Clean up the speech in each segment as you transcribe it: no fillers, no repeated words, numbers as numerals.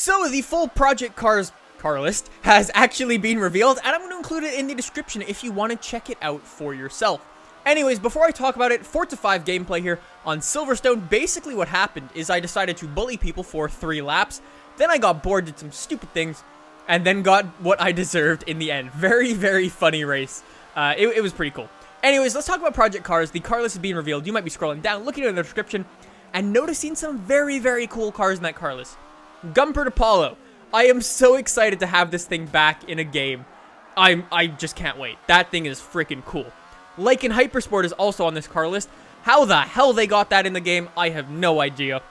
So the full Project Cars car list has actually been revealed, and I'm going to include it in the description if you want to check it out for yourself. Anyways, before I talk about it, Forza 5 gameplay here on Silverstone. Basically what happened is I decided to bully people for 3 laps, then I got bored, did some stupid things, and then got what I deserved in the end. Very, very funny race. It was pretty cool. Anyways, let's talk about Project Cars. The car list is being revealed. You might be scrolling down, looking at the description, and noticing some very, very cool cars in that car list. Gumpert Apollo. I am so excited to have this thing back in a game. I just can't wait. That thing is freaking cool. Lycan Hypersport is also on this car list. How the hell they got that in the game, I have no idea.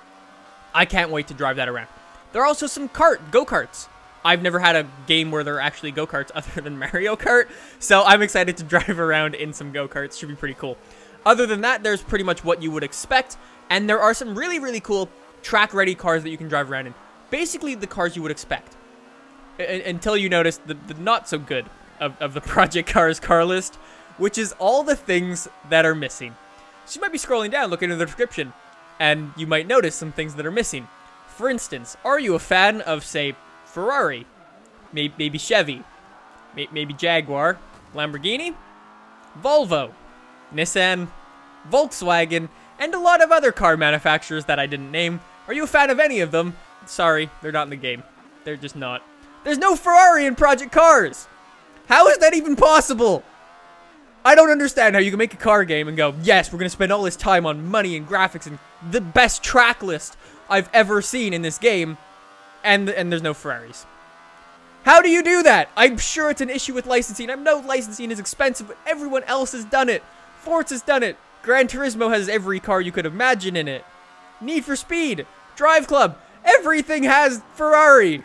I can't wait to drive that around. There are also some go-karts. I've never had a game where there are actually go-karts other than Mario Kart, so I'm excited to drive around in some go-karts. Should be pretty cool. Other than that, there's pretty much what you would expect, and there are some really, really cool track-ready cars that you can drive around in. Basically, the cars you would expect. Until you notice the not-so-good of the Project Cars car list, which is all the things that are missing. So you might be scrolling down, looking at the description, and you might notice some things that are missing. For instance, are you a fan of, say, Ferrari, maybe Chevy, maybe Jaguar, Lamborghini, Volvo, Nissan, Volkswagen, and a lot of other car manufacturers that I didn't name? Are you a fan of any of them? Sorry, they're not in the game. They're just not. There's no Ferrari in Project Cars! How is that even possible? I don't understand how you can make a car game and go, yes, we're going to spend all this time on money and graphics and the best track list I've ever seen in this game, and there's no Ferraris. How do you do that? I'm sure it's an issue with licensing. I know licensing is expensive, but everyone else has done it. Forza's done it. Gran Turismo has every car you could imagine in it. Need for Speed, Drive Club, everything has Ferrari.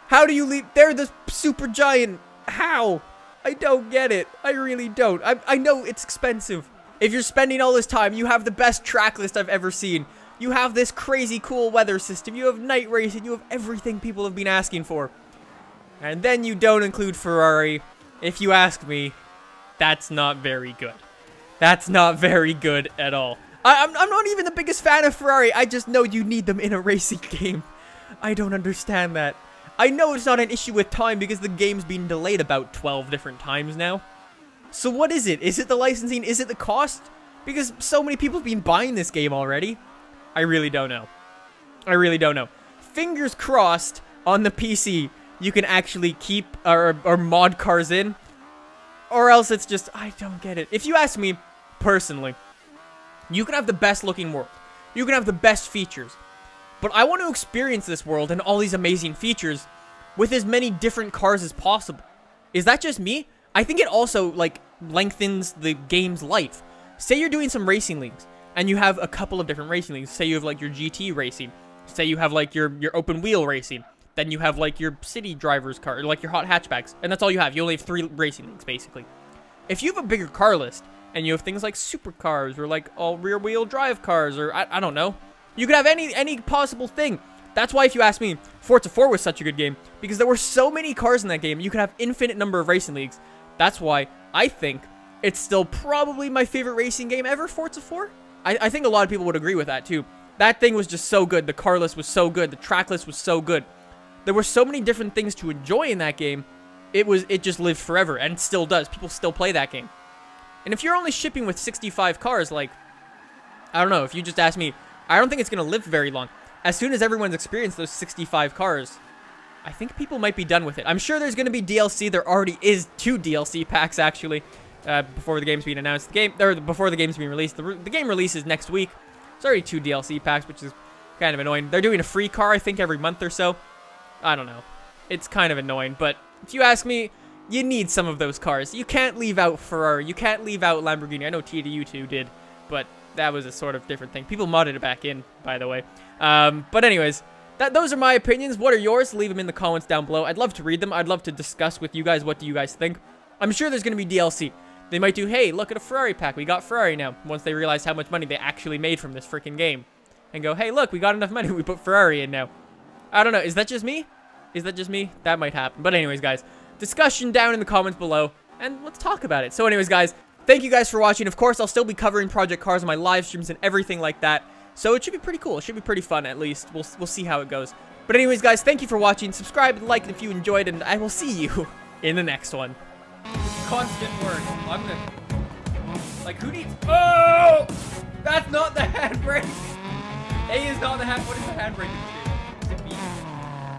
How do you leave? They're the super giant. How? I don't get it. I really don't. I know it's expensive. If you're spending all this time, you have the best track list I've ever seen. You have this crazy cool weather system. You have night racing. You have everything people have been asking for. And then you don't include Ferrari. If you ask me, that's not very good. That's not very good at all. I'm not even the biggest fan of Ferrari. I just know you need them in a racing game. I don't understand that. I know it's not an issue with time because the game's been delayed about 12 different times now. So what is it? Is it the licensing? Is it the cost? Because so many people have been buying this game already. I really don't know. I really don't know. Fingers crossed on the PC you can actually keep or mod cars in. Or else it's just, I don't get it. If you ask me personally, you can have the best looking world. You can have the best features. But I want to experience this world and all these amazing features with as many different cars as possible. Is that just me? I think it also, like, lengthens the game's life. Say you're doing some racing leagues, and you have a couple of different racing leagues. Say you have, like, your GT racing. Say you have, like, your open wheel racing. Then you have, like, your city driver's car, or, like, your hot hatchbacks. And that's all you have. You only have 3 racing leagues, basically. If you have a bigger car list, and you have things like supercars, or, like, all rear-wheel drive cars, or, I don't know. You could have any possible thing. That's why, if you ask me, Forza 4 was such a good game, because there were so many cars in that game. You could have infinite number of racing leagues. That's why I think it's still probably my favorite racing game ever, Forza 4. I think a lot of people would agree with that, too. That thing was just so good. The car list was so good. The track list was so good. There were so many different things to enjoy in that game. It just lived forever, and still does. People still play that game. And if you're only shipping with 65 cars, like, I don't know, if you just ask me, I don't think it's going to live very long. As soon as everyone's experienced those 65 cars, I think people might be done with it. I'm sure there's going to be DLC. There already is 2 DLC packs, actually, before the game's being announced. Before the game's being released. The game releases next week. There's already 2 DLC packs, which is kind of annoying. They're doing a free car, I think, every month or so. I don't know. It's kind of annoying, but if you ask me, you need some of those cars. You can't leave out Ferrari. You can't leave out Lamborghini. I know TDU2 did, but that was a sort of different thing. People modded it back in, by the way. But anyways, those are my opinions. What are yours? Leave them in the comments down below. I'd love to read them. I'd love to discuss with you guys. What do you guys think? I'm sure there's going to be DLC. They might do, hey, look at a Ferrari pack. We got Ferrari now. Once they realize how much money they actually made from this freaking game. And go, hey, look, we got enough money. We put Ferrari in now. I don't know. Is that just me? Is that just me? That might happen. But anyways, guys, discussion down in the comments below. And let's talk about it. So anyways, guys, thank you guys for watching. Of course, I'll still be covering Project Cars on my live streams and everything like that. So it should be pretty cool. It should be pretty fun, at least. We'll see how it goes. But anyways, guys, thank you for watching. Subscribe and like if you enjoyed, and I will see you in the next one. Constant work. I'm gonna... Like, who needs... Oh! That's not the handbrake! A is not the hand... What is the handbrake?